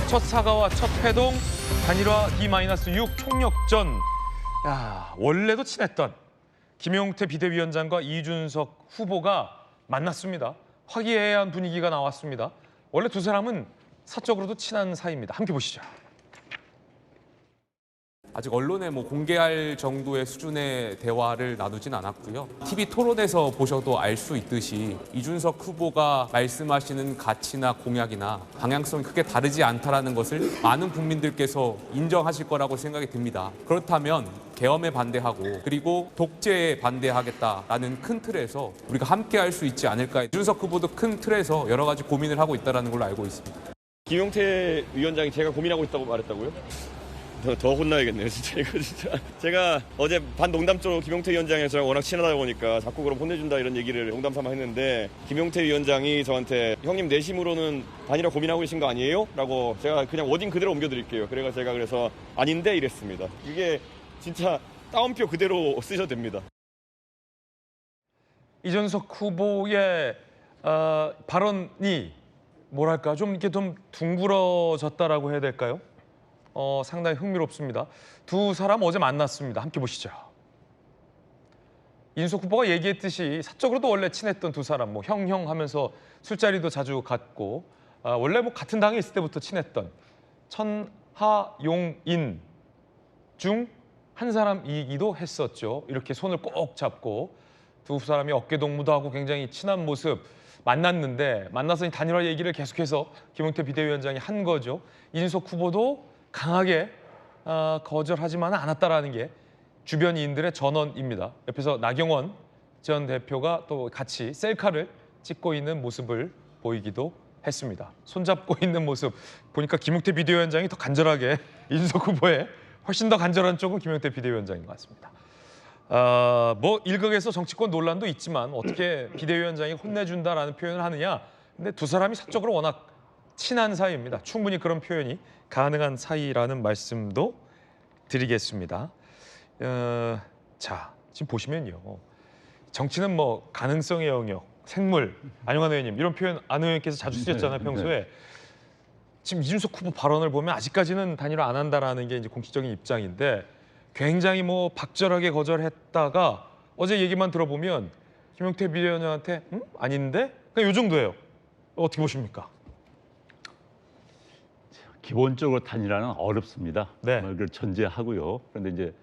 첫 사과와 첫 회동, 단일화 D-6 총력전. 야, 원래도 친했던 김용태 비대위원장과 이준석 후보가 만났습니다. 화기애애한 분위기가 나왔습니다. 원래 두 사람은 사적으로도 친한 사이입니다. 함께 보시죠. 아직 언론에 공개할 정도의 수준의 대화를 나누진 않았고요. TV 토론에서 보셔도 알 수 있듯이 이준석 후보가 말씀하시는 가치나 공약이나 방향성이 크게 다르지 않다라는 것을 많은 국민들께서 인정하실 거라고 생각이 듭니다. 그렇다면 계엄에 반대하고 그리고 독재에 반대하겠다라는 큰 틀에서 우리가 함께 할 수 있지 않을까. 이준석 후보도 큰 틀에서 여러 가지 고민을 하고 있다는 걸로 알고 있습니다. 김용태 위원장이 제가 고민하고 있다고 말했다고요? 더 혼나야겠네요, 진짜. 이거 진짜. 제가 어제 반농담조로 김용태 위원장이 저랑 워낙 친하다 보니까 자꾸 그럼 혼내준다 이런 얘기를 농담 삼아 했는데, 김용태 위원장이 저한테 형님 내심으로는 단일화 고민하고 계신 거 아니에요? 라고 제가 그냥 워딩 그대로 옮겨드릴게요. 제가 그래서 아닌데 이랬습니다. 이게 진짜 따옴표 그대로 쓰셔도 됩니다. 이준석 후보의 발언이 뭐랄까 좀 이렇게 좀 둥그러졌다라고 해야 될까요? 상당히 흥미롭습니다. 두 사람 어제 만났습니다. 함께 보시죠. 이준석 후보가 얘기했듯이 사적으로도 원래 친했던 두 사람, 형형 하면서 술자리도 자주 갔고, 원래 같은 당에 있을 때부터 친했던 천하용인 중 한 사람이기도 했었죠. 이렇게 손을 꼭 잡고 두 사람이 어깨 동무도 하고 굉장히 친한 모습 만났는데, 만나서 단일화 얘기를 계속해서 김용태 비대위원장이 한 거죠. 이준석 후보도 강하게 거절하지만 않았다라는 게 주변인들의 전언입니다. 옆에서 나경원 전 대표가 또 같이 셀카를 찍고 있는 모습을 보이기도 했습니다. 손잡고 있는 모습 보니까 김용태 비대위원장이 더 간절하게 이준석 후보의 훨씬 더 간절한 쪽은 김용태 비대위원장인 것 같습니다. 일각에서 정치권 논란도 있지만 어떻게 비대위원장이 혼내준다라는 표현을 하느냐. 근데 두 사람이 사적으로 워낙 친한 사이입니다. 충분히 그런 표현이 가능한 사이라는 말씀도 드리겠습니다. 자, 지금 보시면요. 정치는 가능성의 영역, 생물, 안영환 의원님 이런 표현 안 의원님께서 자주 쓰셨잖아요, 평소에. 지금 이준석 후보 발언을 보면 아직까지는 단일화 안 한다라는 게 이제 공식적인 입장인데, 굉장히 박절하게 거절했다가 어제 얘기만 들어보면 김용태 비대위원장한테 아닌데? 그냥 요 정도예요. 어떻게 보십니까? 기본적으로 단일화는 어렵습니다. 네. 그걸 전제하고요. 그런데 이제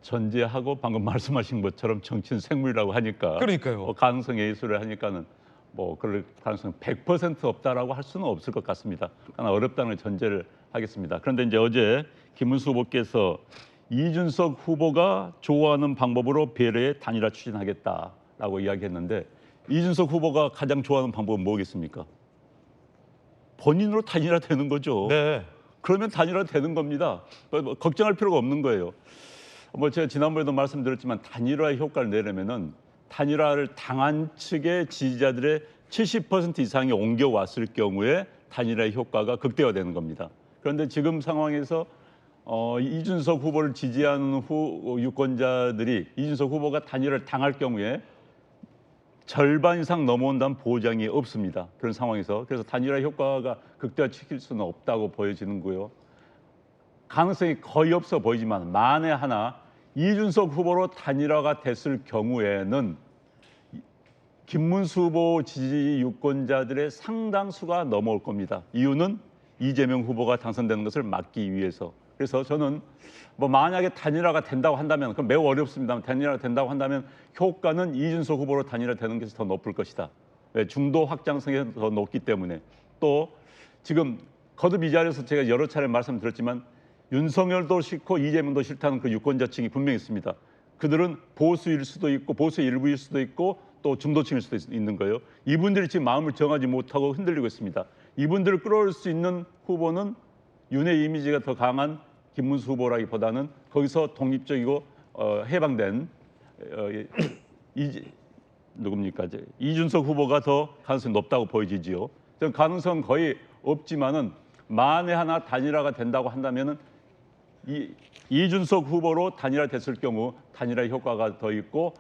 전제하고 방금 말씀하신 것처럼 정치는 생물이라고 하니까, 그러니까요. 가능성의 예술을 하니까는 그럴 가능성 100% 없다라고 할 수는 없을 것 같습니다. 그러나 어렵다는 전제를 하겠습니다. 그런데 이제 어제 김문수 후보께서 이준석 후보가 좋아하는 방법으로 비례 단일화 추진하겠다라고 이야기했는데, 이준석 후보가 가장 좋아하는 방법은 뭐겠습니까? 본인으로 단일화 되는 거죠. 네. 그러면 단일화 되는 겁니다. 걱정할 필요가 없는 거예요. 제가 지난번에도 말씀드렸지만 단일화의 효과를 내려면은 단일화를 당한 측의 지지자들의 70% 이상이 옮겨왔을 경우에 단일화의 효과가 극대화되는 겁니다. 그런데 지금 상황에서 이준석 후보를 지지하는 유권자들이 이준석 후보가 단일화를 당할 경우에 절반 이상 넘어온다는 보장이 없습니다. 그런 상황에서 그래서 단일화 효과가 극대화시킬 수는 없다고 보여지는 거고요. 가능성이 거의 없어 보이지만 만에 하나 이준석 후보로 단일화가 됐을 경우에는 김문수 후보 지지 유권자들의 상당수가 넘어올 겁니다. 이유는 이재명 후보가 당선되는 것을 막기 위해서. 그래서 저는 만약에 단일화가 된다고 한다면, 그건 매우 어렵습니다만 단일화가 된다고 한다면 효과는 이준석 후보로 단일화 되는 것이 더 높을 것이다. 왜? 중도 확장성이 더 높기 때문에. 또 지금 거듭 이 자리에서 제가 여러 차례 말씀드렸지만 윤석열도 싫고 이재명도 싫다는 그 유권자층이 분명히 있습니다. 그들은 보수일 수도 있고 보수의 일부일 수도 있고 또 중도층일 수도 있는 거예요. 이분들이 지금 마음을 정하지 못하고 흔들리고 있습니다. 이분들을 끌어올 수 있는 후보는 윤의 이미지가 더 강한 김문수 후보라기보다는 거기서 독립적이고 해방된 누굽니까? 이준석 후보가 더 가능성이 높다고 보여지지요. 저는 가능성 거의 없지만은 만에 하나 단일화가 된다고 한다면은 이준석 후보로 단일화 됐을 경우 단일화 효과가 더 있고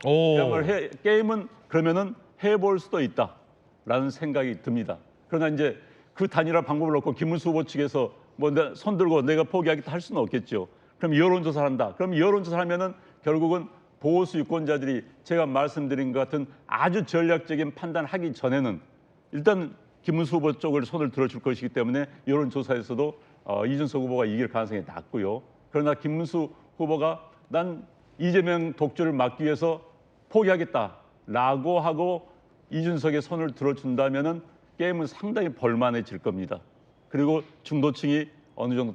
게임은 그러면은 해볼 수도 있다라는 생각이 듭니다. 그러나 이제 그 단일화 방법을 놓고 김문수 후보 측에서 뭐 손 들고 내가 포기하겠다 할 수는 없겠죠. 그럼 여론조사를 한다. 그럼 여론조사를 하면은 결국은 보수 유권자들이 제가 말씀드린 것 같은 아주 전략적인 판단을 하기 전에는 일단 김문수 후보 쪽을 손을 들어줄 것이기 때문에 여론조사에서도 이준석 후보가 이길 가능성이 낮고요. 그러나 김문수 후보가 난 이재명 독주를 막기 위해서 포기하겠다라고 하고 이준석의 손을 들어준다면은 게임은 상당히 벌만해질 겁니다. 그리고 중도층이 어느 정도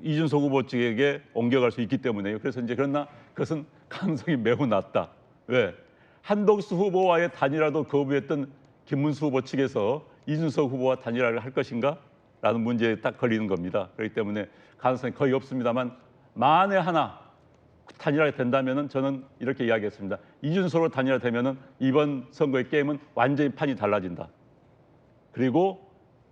이준석 후보 측에게 옮겨갈 수 있기 때문에요. 그래서 이제 그러나 그것은 가능성이 매우 낮다. 왜? 한덕수 후보와의 단일화도 거부했던 김문수 후보 측에서 이준석 후보와 단일화를 할 것인가? 라는 문제에 딱 걸리는 겁니다. 그렇기 때문에 가능성이 거의 없습니다만 만에 하나 단일화가 된다면은 저는 이렇게 이야기했습니다. 이준석으로 단일화되면은 이번 선거의 게임은 완전히 판이 달라진다. 그리고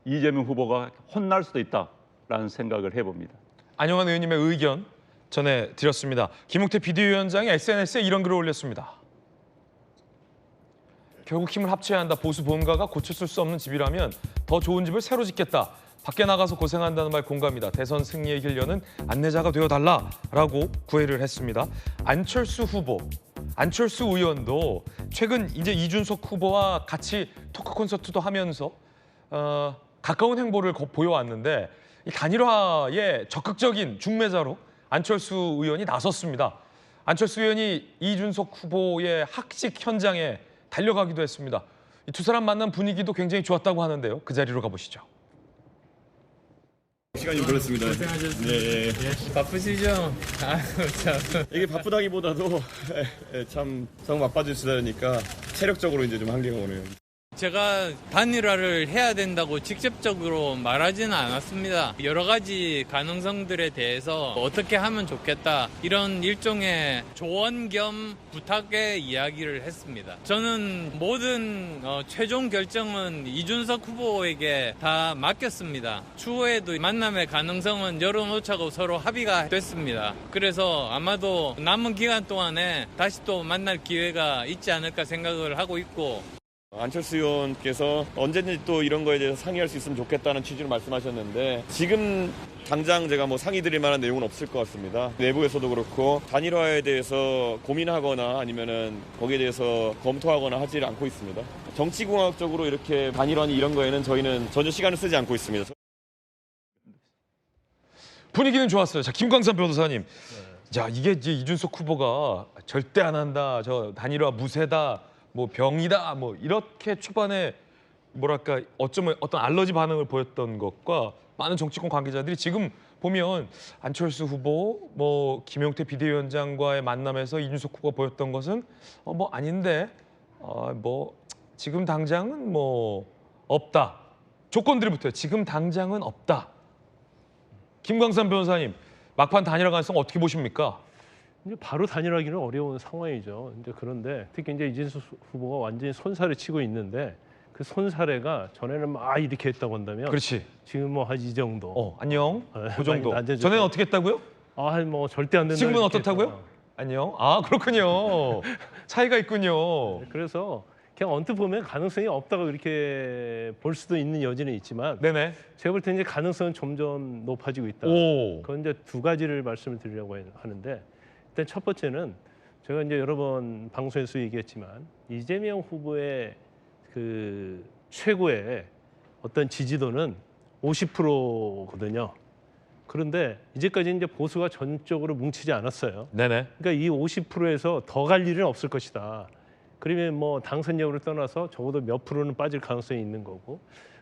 이재명 후보가 혼날 수도 있다라는 생각을 해봅니다. 안영환 의원님의 의견 전해드렸습니다. 김용태 비대위원장이 SNS에 이런 글을 올렸습니다. 결국 힘을 합쳐야 한다. 보수 본가가 고쳐줄 수 없는 집이라면 더 좋은 집을 새로 짓겠다. 밖에 나가서 고생한다는 말 공감이다. 대선 승리의 길 여는 안내자가 되어달라라고 구애를 했습니다. 안철수 의원도 최근 이제 이준석 후보와 같이 토크 콘서트도 하면서 가까운 행보를 보여왔는데 이 단일화의 적극적인 중매자로 안철수 의원이 나섰습니다. 안철수 의원이 이준석 후보의 학식 현장에 달려가기도 했습니다. 이 두 사람 만난 분위기도 굉장히 좋았다고 하는데요. 그 자리로 가보시죠. 시간이 걸렸습니다. 네. 바쁘시죠? 참. 이게 바쁘다기보다도 참 정말 바빠지시다니까 체력적으로 이제 좀 한계가 오네요. 제가 단일화를 해야 된다고 직접적으로 말하지는 않았습니다. 여러 가지 가능성들에 대해서 어떻게 하면 좋겠다 이런 일종의 조언 겸 부탁의 이야기를 했습니다. 저는 모든 최종 결정은 이준석 후보에게 다 맡겼습니다. 추후에도 만남의 가능성은 열어놓자고 서로 합의가 됐습니다. 그래서 아마도 남은 기간 동안에 다시 또 만날 기회가 있지 않을까 생각을 하고 있고, 안철수 의원께서 언제든지 또 이런 거에 대해서 상의할 수 있으면 좋겠다는 취지로 말씀하셨는데 지금 당장 제가 뭐 상의 드릴 만한 내용은 없을 것 같습니다. 내부에서도 그렇고 단일화에 대해서 고민하거나 아니면은 거기에 대해서 검토하거나 하지 않고 있습니다. 정치공학적으로 이렇게 단일화니 이런 거에는 저희는 전혀 시간을 쓰지 않고 있습니다. 분위기는 좋았어요. 자, 김광삼 변호사님. 자, 이게 이제 이준석 후보가 절대 안 한다. 저 단일화 무쇠다. 뭐 병이다. 뭐 이렇게 초반에 뭐랄까 어쩌면 어떤 알러지 반응을 보였던 것과 많은 정치권 관계자들이 지금 보면 안철수 후보, 뭐 김용태 비대위원장과의 만남에서 이준석 후보가 보였던 것은 뭐 아닌데 뭐 지금 당장은 뭐 없다. 조건들이 붙어요. 지금 당장은 없다. 김광삼 변호사님, 막판 단일화 가능성 어떻게 보십니까? 이제 바로 단일화하기는 어려운 상황이죠. 이제 그런데 특히 이제 이준석 후보가 완전히 손살을 치고 있는데 그 손사래가 전에는 막 이렇게 했다고 한다면 그렇지. 지금 뭐 한 이 정도. 안녕. 그 정도. 완전 전에는 어떻게 했다고요? 뭐 절대 안 된다. 지금은 이렇게 어떻다고요? 했다가. 안녕. 아, 그렇군요. 차이가 있군요. 그래서 그냥 언뜻 보면 가능성이 없다고 이렇게 볼 수도 있는 여지는 있지만 네네. 제가 볼 때 이제 가능성은 점점 높아지고 있다. 오. 그건 이제 두 가지를 말씀을 드리려고 하는데, 일단 첫 번째는 제가 이제 여러 번 방송에서 얘기했지만 이재명 후보의 그 최고의 어떤 지지도는 50%거든요. 그런데 이제까지 이제 보수가 전적으로 뭉치지 않았어요. 네네. 그러니까 이 50%에서 더 갈 일은 없을 것이다. 그러면 뭐 당선 여부를 떠나서 적어도 몇 프로는 빠질 가능성이 있는 거고.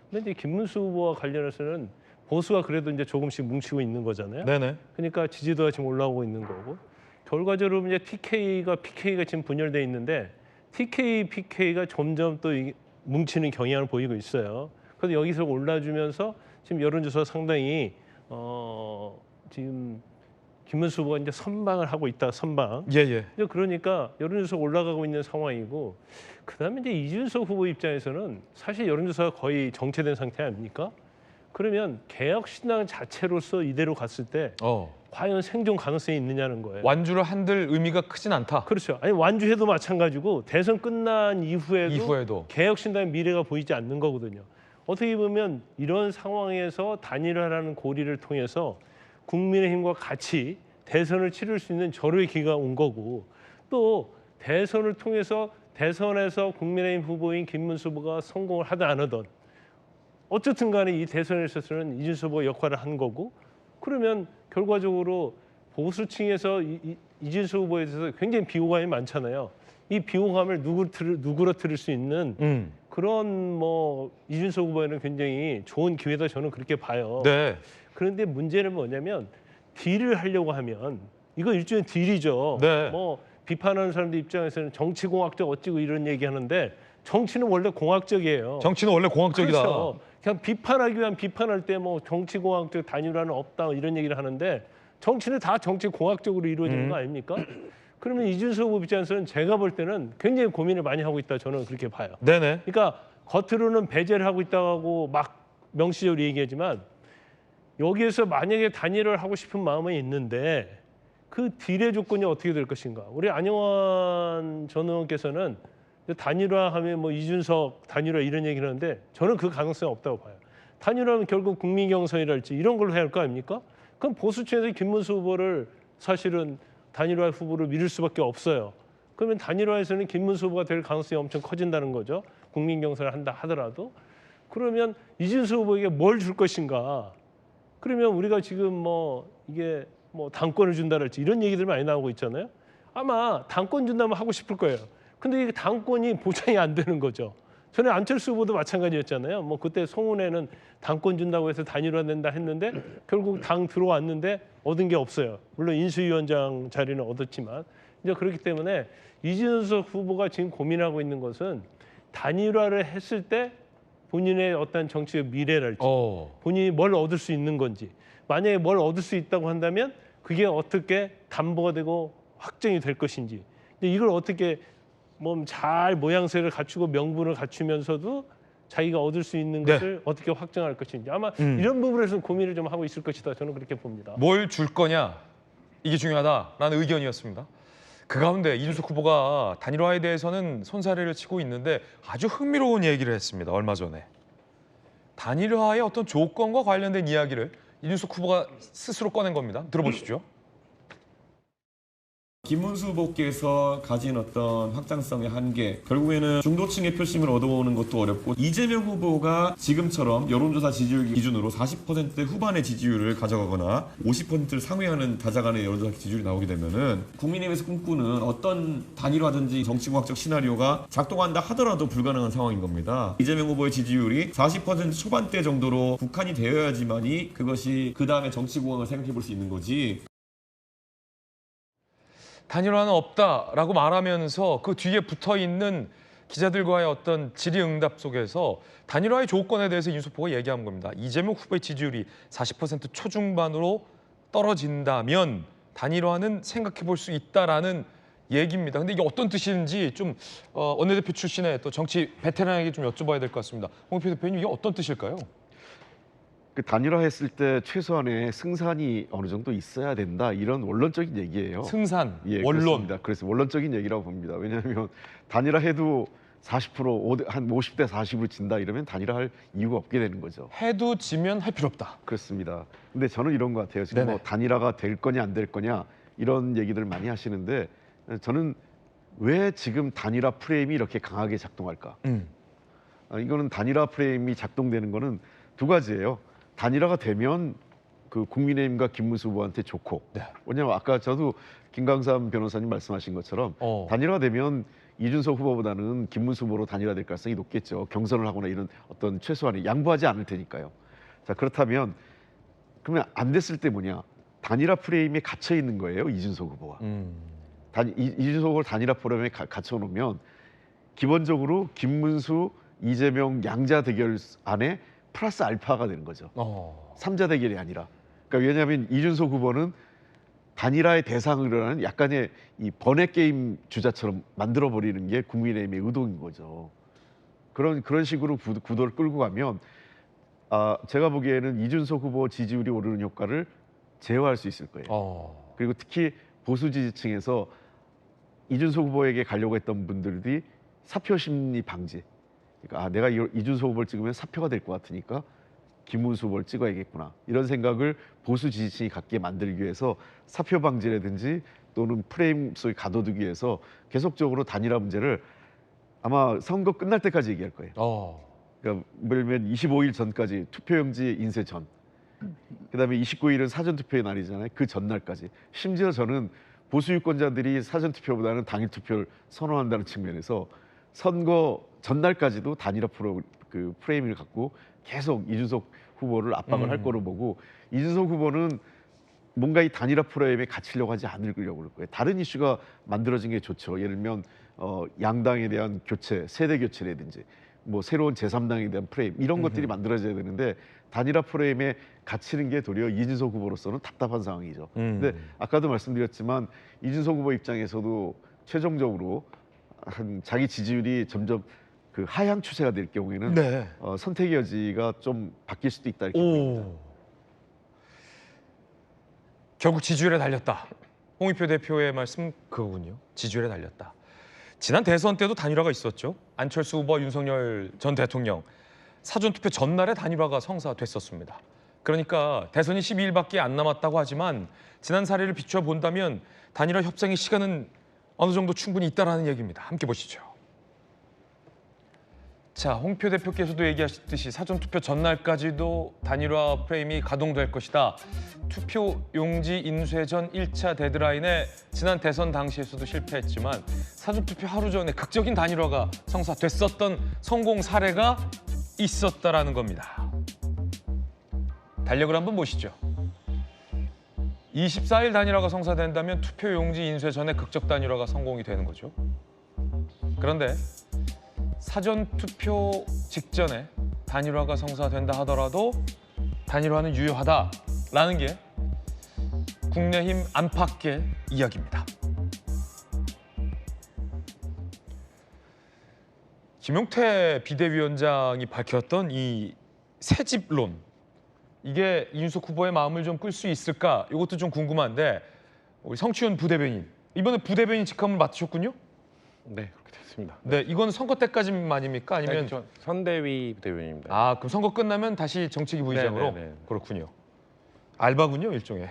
그런데 이제 김문수 후보와 관련해서는 보수가 그래도 이제 조금씩 뭉치고 있는 거잖아요. 네네. 그러니까 지지도가 지금 올라오고 있는 거고. 결과적으로 이제 PK가 지금 분열돼 있는데 PK가 점점 또 뭉치는 경향을 보이고 있어요. 그래서 여기서 올라주면서 지금 여론조사 상당히 지금 김문수 후보가 이제 선방을 하고 있다. 선방. 예예. 그러니까 여론조사가 올라가고 있는 상황이고, 그다음에 이제 이준석 후보 입장에서는 사실 여론조사가 거의 정체된 상태 아닙니까? 그러면 개혁신당 자체로서 이대로 갔을 때 과연 생존 가능성이 있느냐는 거예요. 완주를 한들 의미가 크진 않다. 그렇죠. 아니 완주해도 마찬가지고 대선 끝난 이후에도 이후에도. 개혁신당의 미래가 보이지 않는 거거든요. 어떻게 보면 이런 상황에서 단일화라는 고리를 통해서 국민의힘과 같이 대선을 치를 수 있는 절호의 기회가 온 거고, 또 대선을 통해서 대선에서 국민의힘 후보인 김문수 후보가 성공을 하든 안 하든 어쨌든 간에 이 대선에 있어서는 이준석 후보가 역할을 한 거고, 그러면 결과적으로 보수층에서 이준석 후보에 대해서 굉장히 비호감이 많잖아요. 이 비호감을 누그러뜨릴 수 있는 그런 뭐 이준석 후보에는 굉장히 좋은 기회다, 저는 그렇게 봐요. 네. 그런데 문제는 뭐냐면 딜을 하려고 하면 이거 일종의 딜이죠. 네. 뭐 비판하는 사람들 입장에서는 정치공학적 어찌고 이런 얘기하는데 정치는 원래 공학적이에요. 정치는 원래 공학적이다. 그렇죠. 그냥 비판하기 위한 비판할 때 뭐 정치공학적 단일화는 없다 이런 얘기를 하는데 정치는 다 정치공학적으로 이루어지는 거 아닙니까? 그러면 이준석 후보 입장에서는 제가 볼 때는 굉장히 고민을 많이 하고 있다, 저는 그렇게 봐요. 네네. 그러니까 겉으로는 배제를 하고 있다고 막 명시적으로 얘기하지만 여기에서 만약에 단일화를 하고 싶은 마음이 있는데 그 딜의 조건이 어떻게 될 것인가. 우리 안영환 전 의원께서는 단일화하면 뭐 이준석 단일화 이런 얘기를 하는데 저는 그 가능성이 없다고 봐요. 단일화하면 결국 국민경선이랄지 이런 걸로 해야 할 거 아닙니까? 그럼 보수층에서 김문수 후보를 사실은 단일화 후보를 밀을 수밖에 없어요. 그러면 단일화에서는 김문수 후보가 될 가능성이 엄청 커진다는 거죠. 국민경선을 한다 하더라도. 그러면 이준석 후보에게 뭘 줄 것인가. 그러면 우리가 지금 뭐 이게 뭐 당권을 준다랄지 이런 얘기들 많이 나오고 있잖아요. 아마 당권 준다면 하고 싶을 거예요. 근데 이 당권이 보장이 안 되는 거죠. 전에 안철수 후보도 마찬가지였잖아요. 뭐 그때 송은회는 당권 준다고 해서 단일화된다 했는데 결국 당 들어왔는데 얻은 게 없어요. 물론 인수위원장 자리는 얻었지만 이제 그렇기 때문에 이준석 후보가 지금 고민하고 있는 것은 단일화를 했을 때 본인의 어떤 정치적 미래랄지 본인이 뭘 얻을 수 있는 건지, 만약에 뭘 얻을 수 있다고 한다면 그게 어떻게 담보가 되고 확정이 될 것인지, 근데 이걸 어떻게 뭐 잘 모양새를 갖추고 명분을 갖추면서도 자기가 얻을 수 있는 네. 것을 어떻게 확정할 것인지 아마 이런 부분에서는 고민을 좀 하고 있을 것이다, 저는 그렇게 봅니다. 뭘 줄 거냐 이게 중요하다라는 의견이었습니다. 그 가운데 이준석 후보가 단일화에 대해서는 손사래를 치고 있는데 아주 흥미로운 얘기를 했습니다. 얼마 전에 단일화의 어떤 조건과 관련된 이야기를 이준석 후보가 스스로 꺼낸 겁니다. 들어보시죠. 김문수 후보께서 가진 어떤 확장성의 한계, 결국에는 중도층의 표심을 얻어오는 것도 어렵고, 이재명 후보가 지금처럼 여론조사 지지율 기준으로 40% 후반의 지지율을 가져가거나 50%를 상회하는 다자간의 여론조사 지지율이 나오게 되면은 국민의힘에서 꿈꾸는 어떤 단일화든지 정치공학적 시나리오가 작동한다 하더라도 불가능한 상황인 겁니다. 이재명 후보의 지지율이 40% 초반대 정도로 국한이 되어야지만이 그것이 그 다음에 정치공학을 생각해 볼 수 있는 거지. 단일화는 없다라고 말하면서 그 뒤에 붙어있는 기자들과의 어떤 질의응답 속에서 단일화의 조건에 대해서 이준석 후보가 얘기한 겁니다. 이재명 후보의 지지율이 40% 초중반으로 떨어진다면 단일화는 생각해 볼 수 있다라는 얘기입니다. 근데 이게 어떤 뜻인지 좀 원내대표 출신의 또 정치 베테랑에게 좀 여쭤봐야 될 것 같습니다. 홍영표 대표님, 이게 어떤 뜻일까요? 그 단일화했을 때 최소한의 승산이 어느 정도 있어야 된다, 이런 원론적인 얘기예요. 승산, 예, 원론. 그렇습니다. 그래서 원론적인 얘기라고 봅니다. 왜냐하면 단일화해도 40% 한 50대 40으로 진다 이러면 단일화할 이유가 없게 되는 거죠. 해도 지면 할 필요 없다. 그렇습니다. 근데 저는 이런 것 같아요. 지금 뭐 네네. 단일화가 될 거냐 안 될 거냐 이런 얘기들 많이 하시는데, 저는 왜 지금 단일화 프레임이 이렇게 강하게 작동할까? 이거는 단일화 프레임이 작동되는 거는 두 가지예요. 단일화가 되면 그 국민의힘과 김문수 후보한테 좋고, 네. 왜냐하면 아까 저도 김광삼 변호사님 말씀하신 것처럼 단일화 되면 이준석 후보보다는 김문수 후보로 단일화될 가능성이 높겠죠. 경선을 하거나 이런 어떤 최소한의 양보하지 않을 테니까요. 자, 그렇다면 그러면 안 됐을 때 뭐냐? 단일화 프레임에 갇혀 있는 거예요, 이준석 후보가. 이준석 후보를 단일화 프레임에 갇혀 놓으면 기본적으로 김문수, 이재명 양자 대결 안에 플러스 알파가 되는 거죠. 삼자 대결이 아니라. 그러니까 왜냐하면 이준석 후보는 단일화의 대상으로 하는 약간의 이 번외 게임 주자처럼 만들어 버리는 게 국민의힘의 의도인 거죠. 그런 식으로 구도를 끌고 가면 제가 보기에는 이준석 후보 지지율이 오르는 효과를 제어할 수 있을 거예요. 그리고 특히 보수 지지층에서 이준석 후보에게 가려고 했던 분들이 사표 심리 방지, 그러니까 내가 이준석 후보를 찍으면 사표가 될 것 같으니까 김문수 후보를 찍어야겠구나. 이런 생각을 보수 지지층이 갖게 만들기 위해서 사표 방지라든지 또는 프레임 속에 가둬두기 위해서 계속적으로 단일화 문제를 아마 선거 끝날 때까지 얘기할 거예요. 그러니까 예를 들면 25일 전까지 투표용지 인쇄 전, 그다음에 29일은 사전투표의 날이잖아요. 그 전날까지. 심지어 저는 보수 유권자들이 사전투표보다는 당일 투표를 선호한다는 측면에서 선거 전날까지도 단일화 프레임을 갖고 계속 이준석 후보를 압박을 할 거로 보고, 이준석 후보는 뭔가 이 단일화 프레임에 갇히려고 하지 않으려고 그럴 거예요. 다른 이슈가 만들어진 게 좋죠. 예를 들면 양당에 대한 교체, 세대 교체라든지 뭐 새로운 제3당에 대한 프레임 이런 것들이 만들어져야 되는데 단일화 프레임에 갇히는 게 도리어 이준석 후보로서는 답답한 상황이죠. 근데 아까도 말씀드렸지만 이준석 후보 입장에서도 최종적으로 자기 지지율이 점점 그 하향 추세가 될 경우에는 네. 선택의 여지가 좀 바뀔 수도 있다 이렇게 봅니다. 결국 지지율에 달렸다. 홍익표 대표의 말씀 그거군요. 지지율에 달렸다. 지난 대선 때도 단일화가 있었죠. 안철수 후보와 윤석열 전 대통령 사전투표 전날에 단일화가 성사됐었습니다. 그러니까 대선이 12일밖에 안 남았다고 하지만 지난 사례를 비추어 본다면 단일화 협상의 시간은 어느 정도 충분히 있다라는 얘기입니다. 함께 보시죠. 자, 홍표 대표께서도 얘기하셨듯이 사전투표 전날까지도 단일화 프레임이 가동될 것이다. 투표 용지 인쇄 전 1차 데드라인에 지난 대선 당시에서도 실패했지만 사전투표 하루 전에 극적인 단일화가 성사됐었던 성공 사례가 있었다라는 겁니다. 달력을 한번 보시죠. 24일 단일화가 성사된다면 투표 용지 인쇄 전에 극적 단일화가 성공이 되는 거죠. 그런데 사전투표 직전에 단일화가 성사된다 하더라도 단일화는 유효하다라는 게 국내힘 안팎의 이야기입니다. 김용태 비대위원장이 밝혔던 이 새집론, 이게 이준석 후보의 마음을 좀 끌 수 있을까? 이것도 좀 궁금한데 우리 성추현 부대변인, 이번에 부대변인 직함을 맡으셨군요? 네, 그렇게 됐습니다. 네, 이건 선거 때까지만입니까? 아니면 전 선대위 부대변인입니다. 아, 그럼 선거 끝나면 다시 정치기 부의장으로? 네. 그렇군요. 알바군요, 일종의.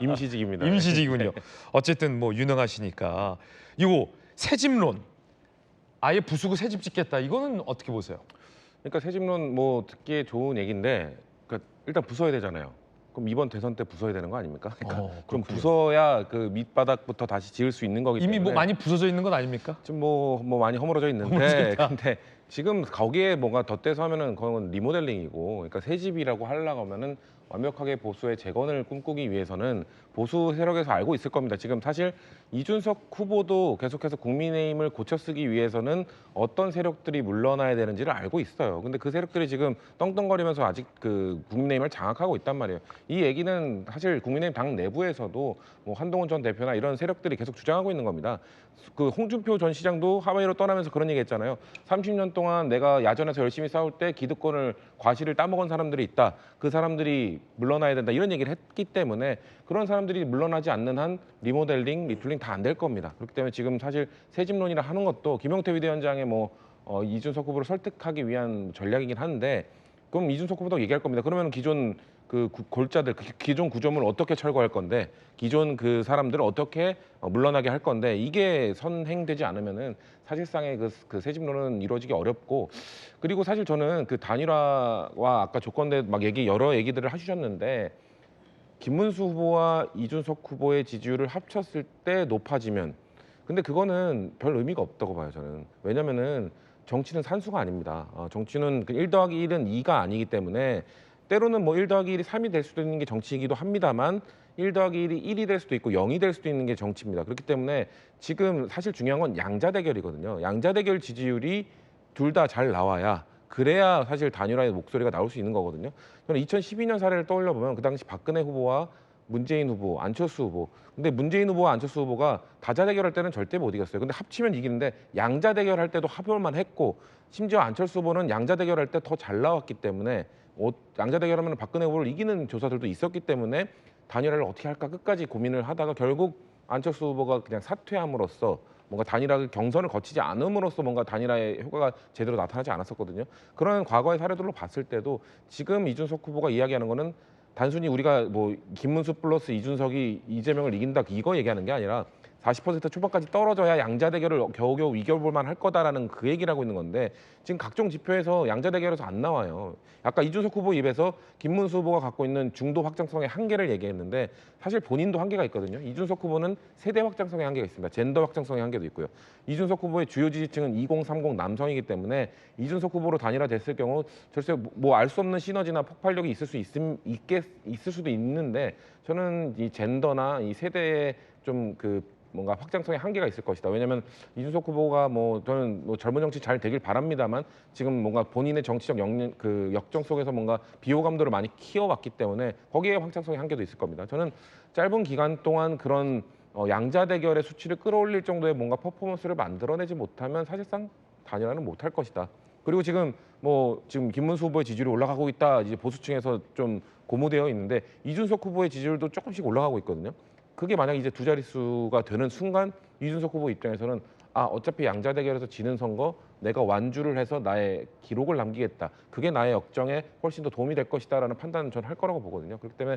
임시직입니다. 임시직이군요. 어쨌든 뭐 유능하시니까. 이거 새집론, 아예 부수고 새집 짓겠다. 이거는 어떻게 보세요? 그러니까 새집론 뭐 듣기에 좋은 얘기인데, 그러니까 일단 부숴야 되잖아요. 그럼 이번 대선 때 부숴야 되는 거 아닙니까? 그러니까 그럼 부숴야 그 밑바닥부터 다시 지을 수 있는 거기 때문에 이미 뭐 많이 부서져 있는 건 아닙니까? 지금 뭐 많이 허물어져 있는데, 근데 지금 거기에 뭔가 덧대서 하면은 그건 리모델링이고, 그러니까 새 집이라고 하려고 하면은 완벽하게 보수의 재건을 꿈꾸기 위해서는 보수 세력에서 알고 있을 겁니다. 지금 사실 이준석 후보도 계속해서 국민의힘을 고쳐쓰기 위해서는 어떤 세력들이 물러나야 되는지를 알고 있어요. 근데 그 세력들이 지금 떵떵거리면서 아직 그 국민의힘을 장악하고 있단 말이에요. 이 얘기는 사실 국민의힘 당 내부에서도 뭐 한동훈 전 대표나 이런 세력들이 계속 주장하고 있는 겁니다. 그 홍준표 전 시장도 하와이로 떠나면서 그런 얘기 했잖아요. 30년 동안 내가 야전에서 열심히 싸울 때 기득권을 과실을 따먹은 사람들이 있다. 그 사람들이 물러나야 된다. 이런 얘기를 했기 때문에 그런 사람들이 물러나지 않는 한 리모델링, 리툴링 다 안 될 겁니다. 그렇기 때문에 지금 사실 새집론이라 하는 것도 김용태 비대위원장의 이준석 후보를 설득하기 위한 전략이긴 한데, 그럼 이준석 후보도 얘기할 겁니다. 그러면 기존 그 골자들, 기존 구조물을 어떻게 철거할 건데, 기존 그 사람들을 어떻게 물러나게 할 건데, 이게 선행되지 않으면은 사실상의 그 새집론은 이루어지기 어렵고, 그리고 사실 저는 그 단일화와 아까 조건대 막 여러 얘기들을 하셨는데, 김문수 후보와 이준석 후보의 지지율을 합쳤을 때 높아지면, 근데 그거는 별 의미가 없다고 봐요, 저는. 왜냐면은 정치는 산수가 아닙니다. 정치는 1 더하기 1은 2가 아니기 때문에, 때로는 뭐 1 더하기 1이 3이 될 수도 있는 게 정치이기도 합니다만, 1 더하기 1이 1이 될 수도 있고 0이 될 수도 있는 게 정치입니다. 그렇기 때문에 지금 사실 중요한 건 양자 대결이거든요. 양자 대결 지지율이 둘 다 잘 나와야, 그래야 사실 단일화의 목소리가 나올 수 있는 거거든요. 저는 2012년 사례를 떠올려 보면 그 당시 박근혜 후보와 문재인 후보, 안철수 후보. 근데 문재인 후보와 안철수 후보가 다자 대결할 때는 절대 못 이겼어요. 근데 합치면 이기는데, 양자 대결할 때도 합을만 했고, 심지어 안철수 후보는 양자 대결할 때 더 잘 나왔기 때문에, 양자 대결하면 박근혜 후보를 이기는 조사들도 있었기 때문에 단일화를 어떻게 할까 끝까지 고민을 하다가 결국 안철수 후보가 그냥 사퇴함으로써 뭔가 단일화 경선을 거치지 않음으로써 뭔가 단일화의 효과가 제대로 나타나지 않았었거든요. 그런 과거의 사례들로 봤을 때도 지금 이준석 후보가 이야기하는 거는 단순히 우리가 뭐 김문수 플러스 이준석이 이재명을 이긴다 이거 얘기하는 게 아니라 40% 초반까지 떨어져야 양자 대결을 겨우겨우 이겨볼 만할 거다라는 그 얘기를 하고 있는 건데 지금 각종 지표에서 양자 대결에서 안 나와요. 아까 이준석 후보 입에서 김문수 후보가 갖고 있는 중도 확장성의 한계를 얘기했는데 사실 본인도 한계가 있거든요. 이준석 후보는 세대 확장성의 한계가 있습니다. 젠더 확장성의 한계도 있고요. 이준석 후보의 주요 지지층은 2030 남성이기 때문에 이준석 후보로 단일화됐을 경우 절대 뭐 알 수 없는 시너지나 폭발력이 있을 수도 있는데 저는 이 젠더나 이 세대의 좀 뭔가 확장성의 한계가 있을 것이다. 왜냐하면 이준석 후보가 뭐 저는 뭐 젊은 정치 잘 되길 바랍니다만 지금 뭔가 본인의 정치적 역정 속에서 뭔가 비호감도를 많이 키워왔기 때문에 거기에 확장성의 한계도 있을 겁니다. 저는 짧은 기간 동안 그런 양자 대결의 수치를 끌어올릴 정도의 뭔가 퍼포먼스를 만들어내지 못하면 사실상 단일화는 못할 것이다. 그리고 지금 김문수 후보의 지지율이 올라가고 있다. 이제 보수층에서 좀 고무되어 있는데 이준석 후보의 지지율도 조금씩 올라가고 있거든요. 그게 만약 이제 두 자릿수가 되는 순간 이준석 후보 입장에서는 어차피 양자 대결에서 지는 선거 내가 완주를 해서 나의 기록을 남기겠다. 그게 나의 역정에 훨씬 더 도움이 될 것이다라는 판단은 저는 할 거라고 보거든요. 그렇기 때문에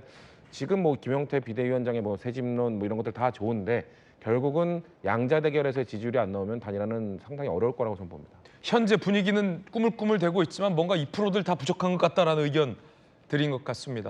지금 김용태 비대위원장의 새 집론 이런 것들 다 좋은데 결국은 양자 대결에서의 지지율이 안 나오면 단일화는 상당히 어려울 거라고 저는 봅니다. 현재 분위기는 꾸물꾸물 되고 있지만 뭔가 2%들 다 부족한 것 같다라는 의견 드린 것 같습니다.